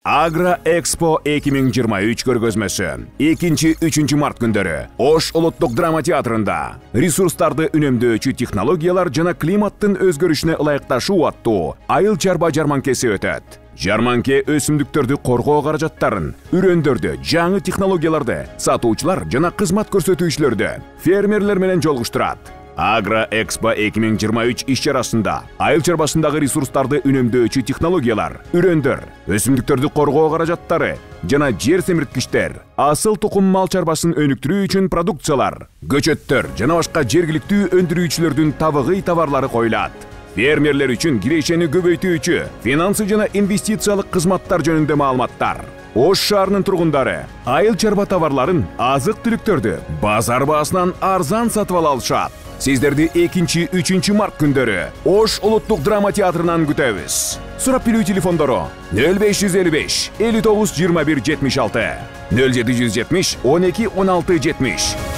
Agro Expo 2023 көргөзмөсү 2-3 март күндөрү Ош улуттук драма театрында ресурстарды үнөмдөөчү технологиялар жана климаттын өзгөрүшүнө ылайыкташуу аттуу айыл чарба жарманкеси өтөт. Жарманке өсүмдүктөрдү коргоо каражаттарын, үрөндөрдү, жаңы технологияларды сатуучулар жана кызмат көрсөтүүчүлөрдү фермерлер менен жолугуштурат. Agro Expo 2023 иш-чарасында айыл чарбасындагы ресурстарды үнөмдөөчү технологиялар, үрөндөр, өсүмдүктөрдү коргоо каражаттары жана жер семирткичтер, асыл тукум мал чарбасын өнүктүрүү үчүн продукциялар, көчөттөр жана башка жергиликтүү өндүрүүчүлөрдүн табыгый товарлары коюлат. Фермерлер үчүн кирешени көбөйтүүчү финансы жана инвестициялык кызматтар жөнүндө маалыматтар. Ош шаарынын тургундары айыл чарба товарларын, азык-түлүктөрдү базар баасынан арзан сатып ала алышат. Сиздерди 2-3 март күндөрү Ош улуттук драма театрынан күтөбүз. Сурап билүү телефондору 0555 59 21 76, 0770 12 16 70.